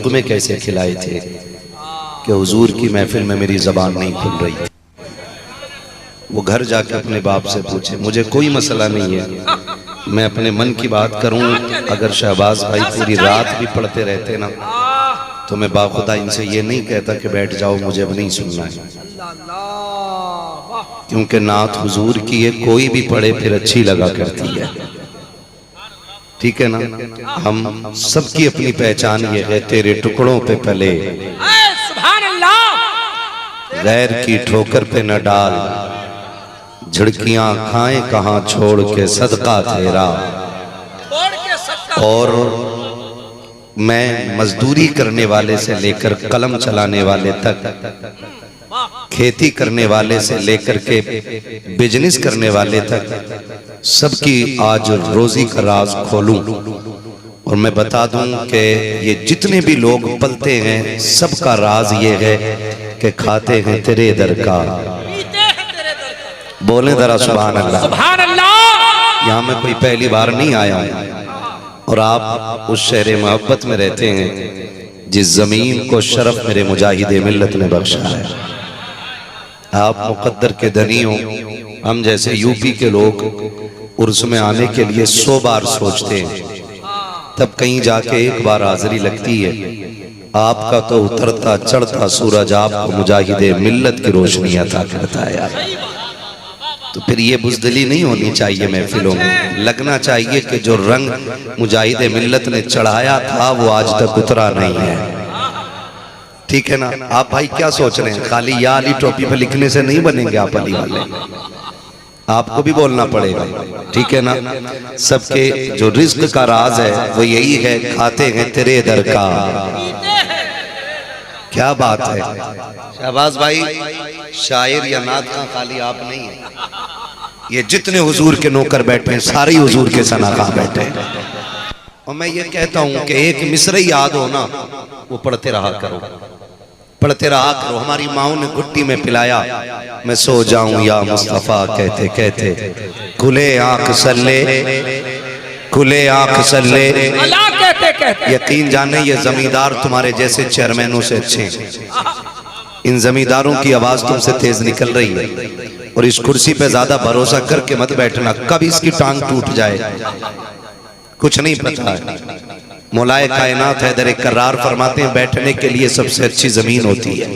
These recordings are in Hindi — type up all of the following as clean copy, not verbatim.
लुक़मे कैसे खिलाए थे कि हुजूर की महफिल में मेरी ज़बान नहीं खुल रही थी। वो घर जाके अपने बाप से पूछे, मुझे कोई मसला नहीं है, मैं अपने मन की बात करूं, अगर शहबाज भाई पूरी रात भी पढ़ते रहते ना तो मैं बाखुदा इनसे ये नहीं कहता कि बैठ जाओ, मुझे अब नहीं सुनना है, क्योंकि नात हुजूर की है, कोई भी पढ़े फिर अच्छी लगा करती है। ठीक है ना? हम सबकी अपनी पहचान ये है, तेरे टुकड़ों पे पले गैर की ठोकर पे न डाल, झिड़कियां खाएं कहां छोड़ के सदका तेरा। और मैं मजदूरी करने वाले से लेकर कलम चलाने वाले तक, खेती करने वाले से लेकर के बिजनेस करने वाले तक सबकी आज रोजी का राज खोलूं और मैं बता दूं कि ये जितने भी लोग पलते हैं सबका राज ये है कि खाते हैं तेरे दर का। बोले जरा सुभान अल्लाह। सुभान अल्लाह। यहाँ में कोई पहली बार नहीं आया और आप उस शहर मोहब्बत में रहते हैं जिस जमीन को शरफ मेरे मुजाहिदे मिल्लत ने बख्शा है। आप मुकद्दर के धनी हो, हम जैसे यूपी के लोग उर्स में आने के लिए 100 बार सोचते हैं, तब कहीं जाके एक बार हाजिरी लगती है। आपका तो उतरता चढ़ता सूरज आपको मुजाहिदे मिल्लत की रोशनी अता करता है यार। तो फिर ये बुज़दिली नहीं होनी चाहिए महफिलों में, लगना चाहिए कि जो रंग मुजाहिदे मिल्लत ने चढ़ाया था वो आज तक उतरा नहीं है। ठीक है ना? आप भाई क्या सोच रहे हैं, खाली या अली टोपी पे लिखने से नहीं बनेंगे आप अली वाले, आपको भी बोलना पड़ेगा। ठीक है ना? सबके जो रिज्क का राज है वो यही है, खाते हैं तेरे दर का। क्या बात है शहबाज भाई, शायर या नात का खाली आप नहीं है, ये जितने हुजूर के नौकर बैठे हैं सारे हुजूर के सनाखा बैठे हैं। और मैं ये कहता हूं कि एक मिसरा याद हो ना, वो पढ़ते रहा करो, पढ़ते रहा करो। हमारी माओ ने घुट्टी में पिलाया, मैं सो जाऊं या मुस्तफा कहते कहते, खुले आंख सल्ले, खुले आंख सल्ले, यकीन जाने ये जमींदार तुम्हारे जैसे चेयरमैनों से अच्छे हैं। इन जमींदारों की आवाज तुमसे तेज निकल रही है और इस कुर्सी पे ज्यादा भरोसा करके मत बैठना, कब इसकी टांग टूट जाए कुछ नहीं पता है। मौलाए कायनात हैदर करार फरमाते हैं, बैठने के लिए सबसे अच्छी जमीन होती है।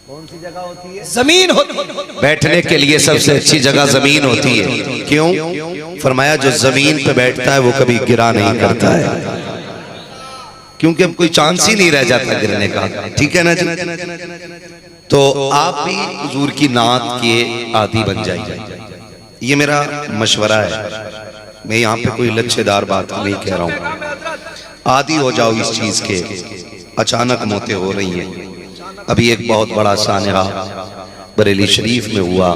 कौन सी जगह होती है? जमीन होती है। बैठने के लिए सबसे अच्छी जगह जमीन होती है। क्यों? फरमाया जो जमीन पे बैठता है वो कभी गिरा नहीं करता है, क्योंकि अब कोई चांस ही नहीं रह जाता गिरने का। ठीक है ना जी? तो आप भी हुजूर की नात के आदी बन जाइए, ये मेरा मशवरा है। मैं यहाँ पे कोई लच्छेदार बात नहीं कह रहा हूँ, आदी हो जाओ इस चीज के। अचानक मौतें हो रही हैं। अभी एक बहुत बड़ा सानहा बरेली शरीफ में हुआ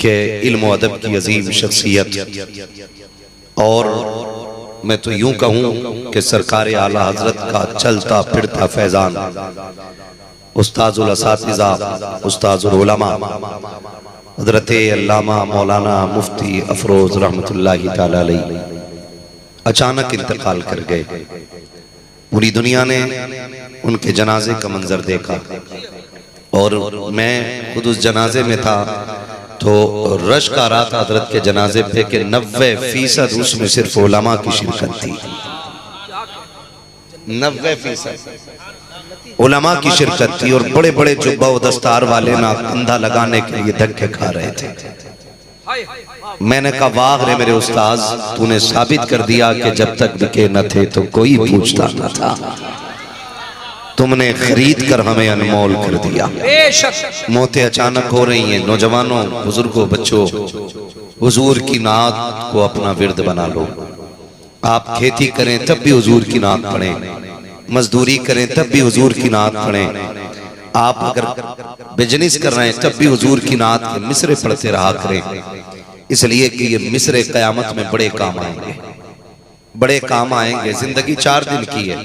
कि इल्म अदब की अजीम शख्सियत, और मैं तो यूं कहूं कि सरकार आला हजरत का चलता फिरता फैजान, उस्ताजुल असातिज़ा, उस्ताजुल उलमा हज़रत अल्लामा मौलाना मुफ्ती अफरोज रहमतुल्लाहि ताला अलैहि अचानक इंतकाल कर गए। पूरी दुनिया ने उनके जनाजे का मंजर देखा और मैं खुद उस जनाजे में था। तो रश का रात हजरत के जनाजे पे के 90% उसमें सिर्फ उलमा की शिरकत थी। 90% उलमा की शिरकत थी और बड़े बड़े जुब्बा व दस्तार वाले ना कंधा लगाने के लिए धक्के खा रहे थे। मैंने कहा वाह रे मेरे उस्ताद, तूने साबित कर दिया कि जब तक बिके न थे तो कोई पूछता न था, तुमने खरीद कर हमें अनमोल कर दिया। मौतें अचानक हो रही हैं। नौजवानों, बुजुर्गों, बच्चों, हुजूर की नात को अपना विर्द बना लो। आप खेती करें तब भी हुजूर की नात पढ़ें, मजदूरी करें तब भी हुजूर की नात पढ़ें, आप अगर बिजनेस कर रहे हैं तब भी हुजूर की नात के मिसरे पढ़ते रहा करें, इसलिए कि ये मिसरे कयामत में बड़े काम आएंगे, बड़े काम आएंगे। जिंदगी 4 दिन की है,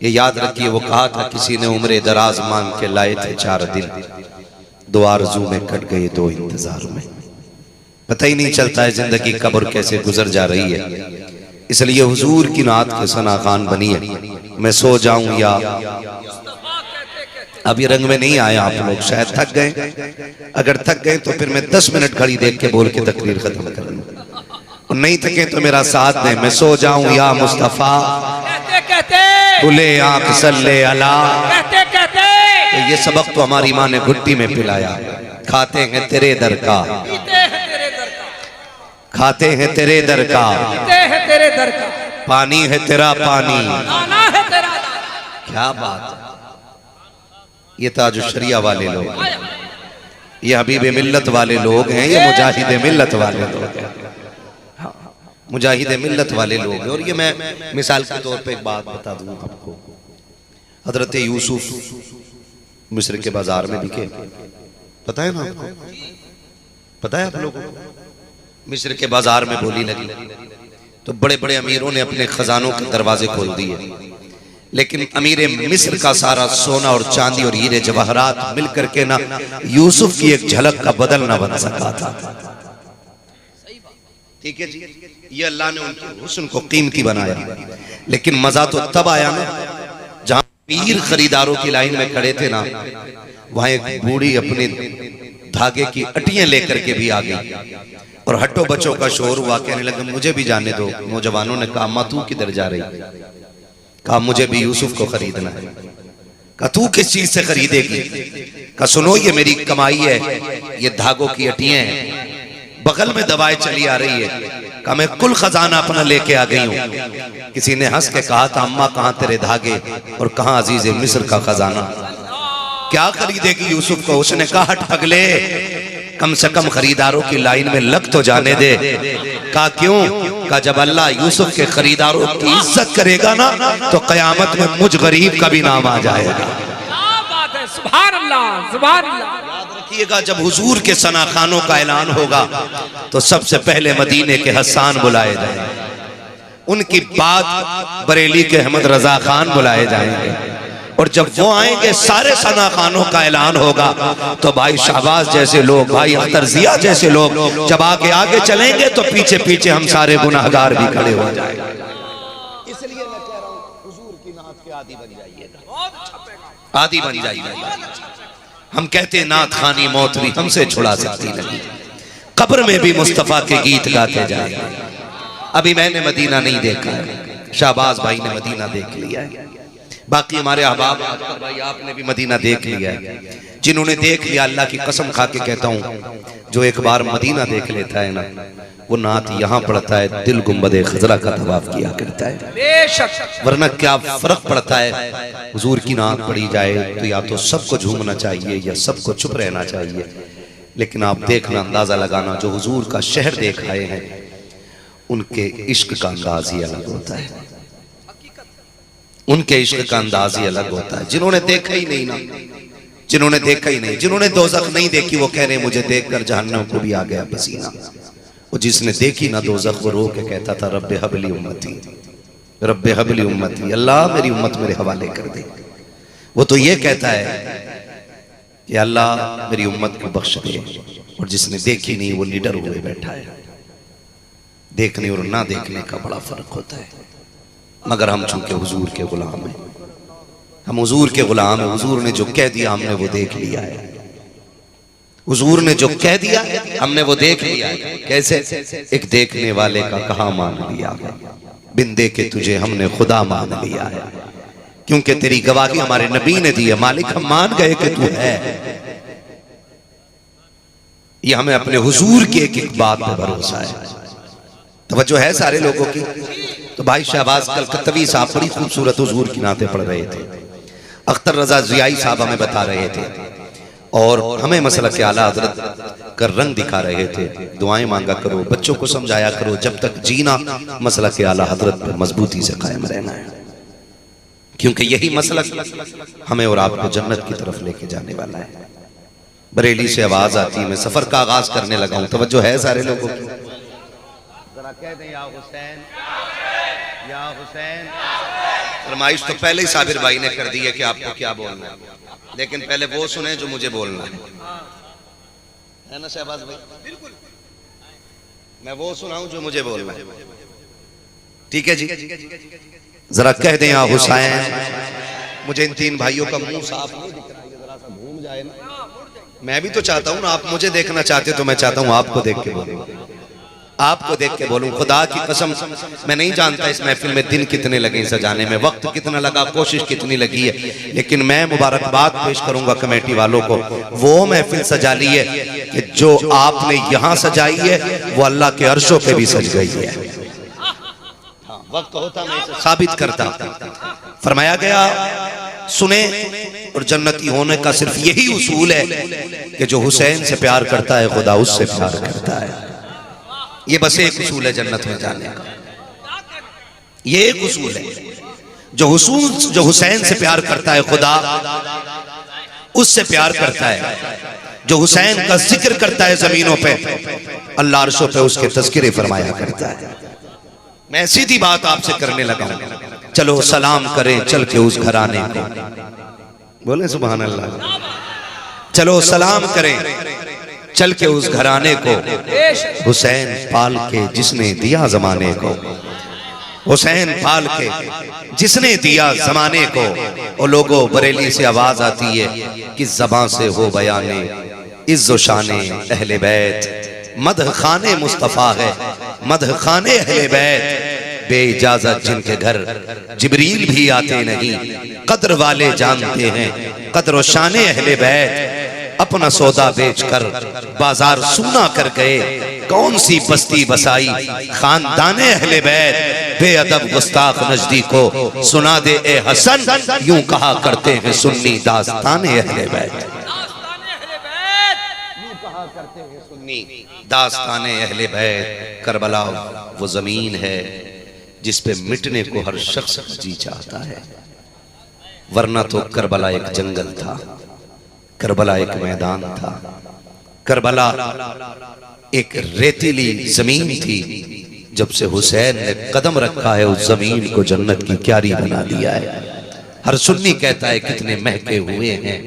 ये याद रखिए। वो कहा था किसी ने उम्र दराज मांग के लाए थे 4 दिन, 2 आरज़ू में कट गए 2 इंतजार में। पता ही नहीं चलता है जिंदगी कब और कैसे गुजर जा रही है। इसलिए हुजूर की नात के सना खान बनिए। मैं सो जाऊं या अब ये रंग में नहीं आया, आप लोग शायद थक गए। अगर थक गए तो फिर मैं 10 मिनट घड़ी देख के बोल के तकरीर खत्म कर लूं, और नहीं थके तो मेरा साथ दें। मैं सो जाऊं या मुस्तफा खुले आंख सल्ले अला। तो ये सबक तो हमारी माँ ने घुट्टी में पिलाया। खाते हैं तेरे दर का, खाते हैं तेरे दर का, पानी है तेरा पानी। क्या बात है। ये ताज शरिया वाले लोग, ये हबीब मिल्लत वाले लोग हैं, ये मुजाहिद मिल्लत वाले लोग हैं, मुजाहिद मिल्लत वाले लोग हैं। और ये मैं मिसाल के तौर पे एक बात बता दूं आपको। हजरत यूसुफ मिस्र के बाजार में बिके, पता है ना आपको? पता है आप लोगों को? मिस्र के बाजार में बोली लगी तो बड़े बड़े अमीरों ने अपने खजानों के दरवाजे खोल दिए, लेकिन अमीर मिस्र का सारा सोना और चांदी और हीरे जवाहरात मिलकर के ना यूसुफ की एक झलक का बदल ना बन सका था। ठीक है जी, ये अल्लाह ने उनके हुस्न को कीमती बनाया। लेकिन मजा तो तब आया ना जहां पीर खरीदारों की लाइन में खड़े थे ना, वहां एक बूढ़ी अपने धागे की अटियां लेकर के भी आ गई और हट्टो बच्चों का शोर हुआ। कहने लगे मुझे भी जाने दो। नौजवानों ने कहा माँ तू किधर जा रही? कहा मुझे भी यूसुफ को खरीदना है। कहा तू किस चीज से खरीदेगी? कहा सुनो ये मेरी कमाई है, ये धागों की अटियां हैं, बगल में दवाएं चली आ रही है। कहा मैं कुल खजाना अपना लेके आ गई हूँ। किसी ने हंस के कहा था अम्मा कहाँ तेरे धागे और कहाँ अजीज मिस्र का खजाना? क्या खरीदेगी यूसुफ को? उसने कहा हट पगले, कम से कम खरीदारों की लाइन में लग तो जाने दे। कहा क्यों? कहा जब अल्लाह यूसुफ के खरीदारों की इज्जत करेगा ना तो कयामत में मुझ गरीब का भी नाम आ जाएगा। क्या बात है, सुभान अल्लाह, सुभान अल्लाह। याद रखिएगा जब हुजूर के सना खानों का ऐलान होगा तो सबसे पहले मदीने के हसन बुलाए जाएंगे, उनकी बाद बरेली के अहमद रजा खान बुलाए जाएंगे, और जब वो आएंगे सारे सना खानों का ऐलान होगा तो भाई शाहबाज जैसे लोग, भाई अख्तर जिया जैसे लोग जब आगे आगे चलेंगे तो पीछे पीछे हम सारे गुनाहगार भी खड़े हो जाएंगे। इसलिए मैं कह रहा हूँ हुजूर की नात के आदी बन जाइएगा, आदी बन जाइएगा। हम कहते हैं नात खानी मौत भी हमसे छुड़ा सकती नहीं, कब्र में भी मुस्तफा के गीत गाते जाएंगे। अभी मैंने मदीना नहीं देखा है, शाहबाज भाई ने मदीना देख लिया है, बाकी हमारे अहबाब भाई आपने भी मदीना देख लिया है। जिन्होंने देख लिया अल्लाह की कसम खा के कहता हूँ, जो एक बार मदीना देख लेता है ना वो नात यहाँ पड़ता है दिल गुंबदे खजरा का तवाफ किया करता है। बेशक, वरना क्या फर्क पड़ता है? हुजूर की नात पढ़ी जाए तो या तो सबको झूमना चाहिए या सबको चुप रहना चाहिए। लेकिन आप देखना, अंदाजा लगाना, जो हुजूर का शहर देख आए हैं उनके इश्क का अंदाज ही अलग होता है, उनके इश्क का अंदाज ही अलग होता है। जिन्होंने देखा ही नहीं ना, जिन्होंने देखा ही नहीं, जिन्होंने दोज़ख नहीं देखी वो कह रहे मुझे देखकर जहन्नम को भी आ गया पसीना। वो जिसने देखी ना दोज़ख वो रो के कहता था रब्बे हबली उम्मती, रब्बे हबली उम्मती, अल्लाह मेरी उम्मत मेरे हवाले कर दे। वो तो ये कहता है कि अल्लाह मेरी उम्मत को बख्श दे, और जिसने देखी नहीं वो निडर हुए बैठा है। देखने और ना देखने का बड़ा फर्क होता है। मगर हम चूंकि हुजूर के गुलाम हैं, हम हुजूर के गुलाम हैं। हुजूर ने जो कह दिया हमने वो देख लिया है, हुजूर ने जो कह दिया हमने वो देख लिया है। कैसे? एक देखने वाले का कहा मान लिया है, बिन देखे तुझे हमने खुदा मान लिया है, क्योंकि तेरी गवाही हमारे नबी ने दी है। मालिक हम मान गए कि तू है। ये हमें अपने हुजूर की एक एक बात पे भरोसा है। तवज्जो है सारे लोगों की? तो भाई शहबाज कलकत्तवी साहब बड़ी खूबसूरत हुजूर की नाते पढ़ रहे थे, अख्तर रजा जियाई साहब हमें बता रहे थे, और हमें मसलक आला हजरत का रंग दिखा रहे थे। दुआएं मांगा करो, बच्चों को समझाया करो, जब तक जीना मसलक आला हजरत पर मजबूती से कायम रहना है, क्योंकि यही मसलक हमें और आपको जन्नत की तरफ लेके जाने वाला है। बरेली से आवाज आती है, मैं सफर का आगाज करने लगा हूं। तवज्जो है सारे लोगों की? जरा कह दें या हुसैन, या हुसैन। फरमाइश तो पहले ही साबिर भाई ने कर दी है कि आपको क्या बोलना है, लेकिन पहले वो सुने जो मुझे बोलना है ना शहबाज भाई? बिल्कुल, मैं वो सुनाऊं जो मुझे बोलना है। ठीक है जी, जरा कह दें या हुसैन। मुझे इन तीन भाइयों का मुंह साफ नहीं दिख रहा है, जरा सा घूम जाए ना। मैं भी तो चाहता हूं ना, आप मुझे देखना चाहते तो मैं चाहता हूं आपको देख के बोलूं, आपको देख के बोलूं। खुदा की कसम मैं नहीं जानता इस महफिल में दिन कितने लगे सजाने में, वक्त कितना लगा, कोशिश कितनी लगी है, लेकिन मैं मुबारकबाद पेश करूंगा कमेटी वालों को। वो महफिल सजा ली है कि जो आपने यहां सजाई है वो अल्लाह के अर्शों पे भी सज गई है। वक्त होता मैं इसे साबित करता। फरमाया गया सुने, और जन्नती होने का सिर्फ यही उसूल है कि जो हुसैन से प्यार करता है खुदा उससे प्यार करता है। ये बस एक उसूल है जन्नत में जाने का, ये एक उसूल है। जो हुसैन से प्यार करता है खुदा उससे प्यार करता है। जो हुसैन का जिक्र करता है जमीनों पे, अल्लाह अर्शों पे उसके तज़किरे फरमाया करता है। मैं सीधी बात आपसे करने लगा हूं, चलो सलाम करें चल के उस घराने को, बोले सुभान अल्लाह। चलो सलाम करें चल के उस घराने को, हुसैन पाल के जिसने दिया जमाने को, हुसैन पाल के जिसने दिया जमाने को। और लोगों बरेली से आवाज आती है कि ज़बां से हो बयाने इज़्ज़ो शाने अहले बैत, मदह खाने मुस्तफ़ा है मदह खाने अहले बैत। बेइजाजत जिनके घर जिब्रील भी आते नहीं, कद्र वाले जानते हैं कद्र शाने अहले बैत। अपना सौदा बेचकर बाजार सूना कर गए, कौन सी बस्ती बसाई खानदाने अहले बैत। बेअदब गुस्ताख नजदी को सुना दे ए हसन, यूं कहा करते हैं सुन्नी दास्ताने अहले बैत। दास्ताने अहले बैत। करबला वो जमीन है जिस पे मिटने को हर शख्स जी चाहता है, वरना तो करबला एक जंगल था, करबला एक मैदान था, करबला एक रेतीली जमीन थी। जब से हुसैन ने कदम रखा है उस जमीन को जन्नत की क्यारी बना दिया है। हर सुन्नी कहता है कितने महके हुए हैं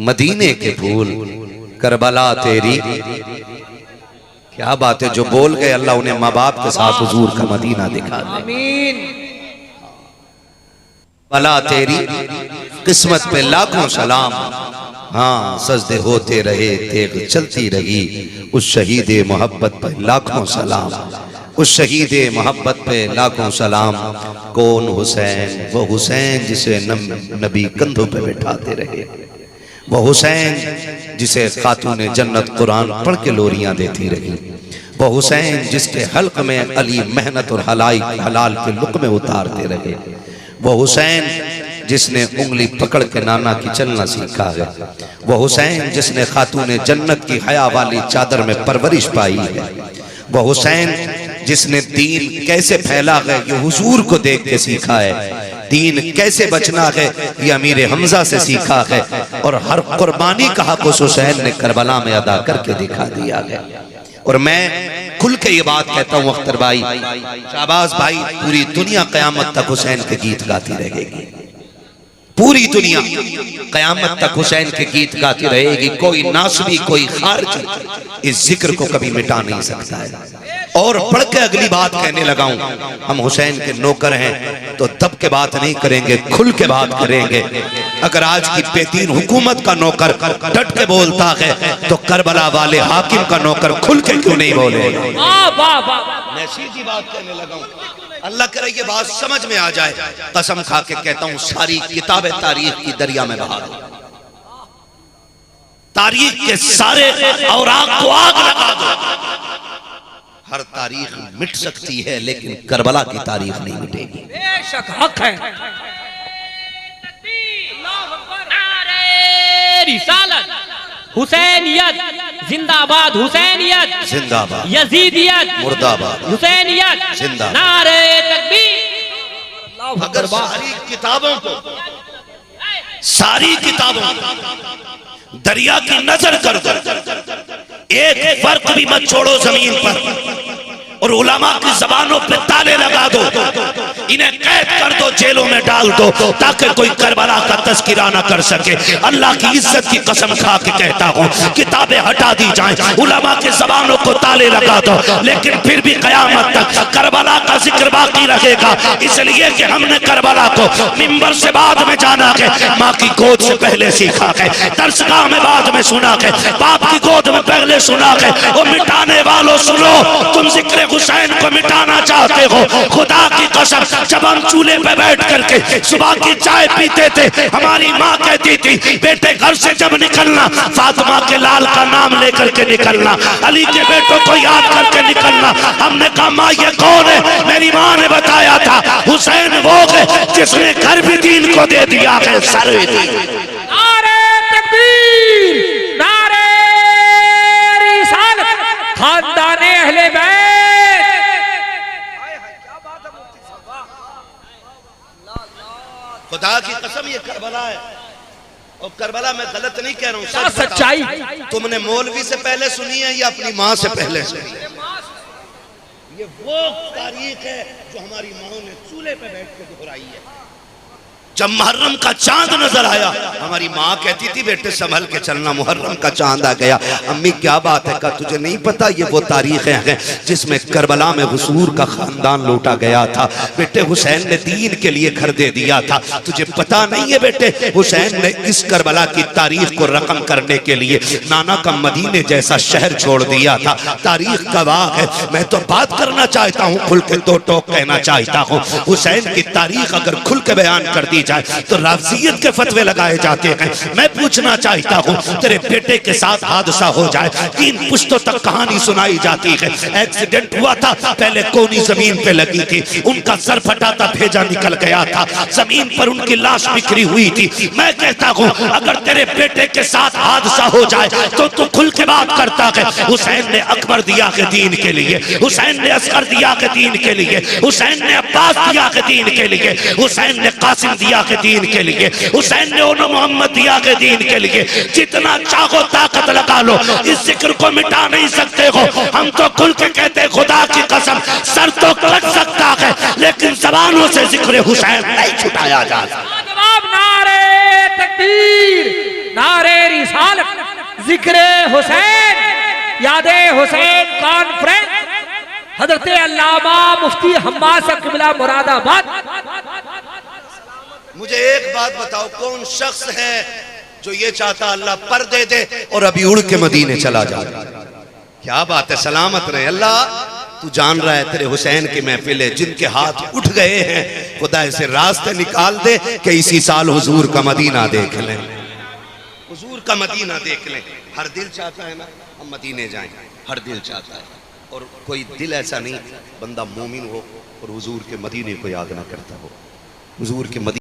मदीने के फूल, करबला तेरी। क्या बात है, जो बोल गए अल्लाह उन्हें माँ बाप के साथ हुजूर का मदीना दिखा दे। आमीन। भला तेरी किस्मत पे लाखों सलाम, हाँ सजदे होते रहे तेग चलती रही। उस शहीद मोहब्बत पे लाखों सलाम, उस शहीद मोहब्बत पे लाखों सलाम। कौन हुसैन, वो हुसैन जिसे नबी कंधों पे बैठाते रहे, वो हुसैन जिसे खातून जन्नत कुरान पढ़ के लोरियां देती रही, वो हुसैन जिसके हल्क में अली मेहनत और हलाल के लुक़्मे उतारते रहे, वो हुसैन जिसने उंगली पकड़ के नाना की चलना सीखा है, वो हुसैन जिसने खातून जन्नत की हया वाली चादर में परवरिश पाई है, वो हुसैन जिसने दीन कैसे फैला है ये हुजूर को देख के सीखा है, दीन कैसे बचना है ये अमीर हमजा से सीखा है, और हर कुर्बानी का हक उस हुसैन ने करबला में अदा करके दिखा दिया है। और मैं खुल के ये बात कहता हूँ अख्तर भाई, शाहबाज भाई, पूरी दुनिया क़यामत तक हुसैन के गीत गाती रहेगी, पूरी दुनिया क़यामत तक हुसैन के गीत गाती रहेगी। कोई नासबी कोई खारजी इस जिक्र को कभी मिटा नहीं सकता है। और पढ़ के अगली बात कहने लगा हूं, हम हुसैन के नौकर हैं तो दब के बात नहीं करेंगे, खुल के बात करेंगे। अगर आज की बेदीन हुकूमत का नौकर डट के बोलता है तो करबला वाले हाकिम का नौकर खुल के क्यों नहीं बोले? मैं सीधी बात कहने लगा हूं, अल्लाह करे ये बात समझ में आ जाए। कसम खा के कहता हूं सारी किताबें तारीख की दरिया में बहा दो, तारीख के सारे औराक को आग लगा दो। हर तारीख मिट सकती है लेकिन करबला की तारीख नहीं मिटेगी। बेशक हक है। रिसालत हुसैनियत जिंदाबाद, हुसैनियत जिंदाबाद, यजीदियत मुर्दाबाद, हुसैनियत जिंदाबाद, नारे तकबीर। अगर सारी किताबों को, सारी किताबों को दरिया की नजर कर दो, एक फर्क भी मत छोड़ो जमीन पर, और उलमा की जबानों पे ताले लगा दो, इन्हें कैद कर दो, जेलों में डाल दो, ताकि कोई करबला का तज़किरा ना कर सके। अल्लाह की इज्जत की कसम खा के कहता हूँ, किताबें हटा दी जाएं, उलमा के ज़बानों को ताले लगा दो, लेकिन फिर भी क़यामत तक करबला का जिक्र बाकी रहेगा। इसलिए कि हमने करबला को मिंबर से बाद में जाना है, माँ की गोद से पहले सीखा है, दरसगाह में बाद में सुना है, बाप की गोद में पहले सुना है। वो मिटाने वालों सुनो, तुम जिक्र हुसैन को मिटाना चाहते हो। खुदा की कसम, जब हम चूल्हे पे बैठ करके सुबह की चाय पीते थे, हमारी माँ कहती थी, बेटे घर से जब निकलना फातिमा के लाल का नाम लेकर के निकलना, अली के बेटों को याद करके निकलना। हमने कहा माँ ये कौन है? मेरी माँ ने बताया था, हुसैन वो है जिसने घर भी दीन को दे दिया है। सर नारे तकबीर, नारे रिसालत, खानदाने अहले बैत। खुदा की कसम ये करबला है, और करबला मैं गलत नहीं कह रहा हूँ, क्या सच्चाई। तुमने मौलवी से पहले सुनी है या अपनी माँ से पहले सुनी है? ये वो तारीख है जो हमारी माँ ने चूल्हे पे बैठ के दोहराई है। जब मुहर्रम का चांद नजर आया, हमारी माँ कहती थी, बेटे संभल के चलना, मुहर्रम का चांद आ गया। अम्मी क्या बात है? का तुझे नहीं पता ये वो तारीखें हैं जिसमें करबला में हुजूर का खानदान लूटा गया था। बेटे हुसैन ने दीन के लिए घर दे दिया था, तुझे पता नहीं है? बेटे हुसैन ने इस करबला की तारीख को रकम करने के लिए नाना का मदीने जैसा शहर छोड़ दिया था। तारीख गवाह है। मैं तो बात करना चाहता हूँ, खुल के दो टोक कहना चाहता हूँ। हुसैन की तारीख अगर खुल के बयान कर दी जाए तो राफजियत के फतवे लगाए जाते हैं। मैं पूछना चाहता हूँ, तेरे बेटे के साथ हादसा हो जाए, 3 पुश्तों तक कहानी सुनाई जाती है, एक्सीडेंट हुआ था, पहले कोनी जमीन पे लगी थी, उनका सर फटा था, भेजा निकल गया था, जमीन पर उनकी लाश बिखरी हुई थी। मैं कहता हूँ अगर तेरे बेटे के साथ हादसा हो जाए तो तू खुल के बात करता है। हुसैन ने अकबर दिया के दीन के लिए, हुसैन ने असगर दिया के दीन के लिए, हुसैन ने अब्बास दिया के दीन के लिए, हुसैन ने कासिम दिया के दीन के लिए, हुसैन ने उन्हें मोहम्मद दिया के दीन के लिए। जितना चाहो ताकत लगा लो, इस जिक्र को मिटा नहीं सकते हो। हम तो खुल के कहते खुदा की कसम, सर तो कट सकता है लेकिन जबानों से जिक्र हुसैन नहीं छुटाया जा सकता। जवाब नारे तकबीर, नारे रिसालत, जिक्र हुसैन, यादे हुसैन कॉन्फ्रेंस, हजरत अल्लामा मुफ्ती हम्माद साहब क़िबला मुरादाबाद। मुझे एक बात बताओ, कौन शख्स है जो ये चाहता अल्लाह पर्दे दे और अभी उड़ के मदीने चला जाए? क्या बात है, सलामत रहे। अल्लाह तू जान रहा है, तेरे हुसैन की महफिल है, जिनके हाथ उठ गए हैं, खुदा ऐसे रास्ते निकाल दे कि इसी साल हुजूर का मदीना देख लें, हुजूर का मदीना देख लें। हर दिल चाहता है ना हम मदीने जाएं, हर दिल चाहता है, और कोई दिल ऐसा नहीं बंदा मोमिन हो और हुजूर के मदीने को याद ना करता हो। हुजूर के मदीने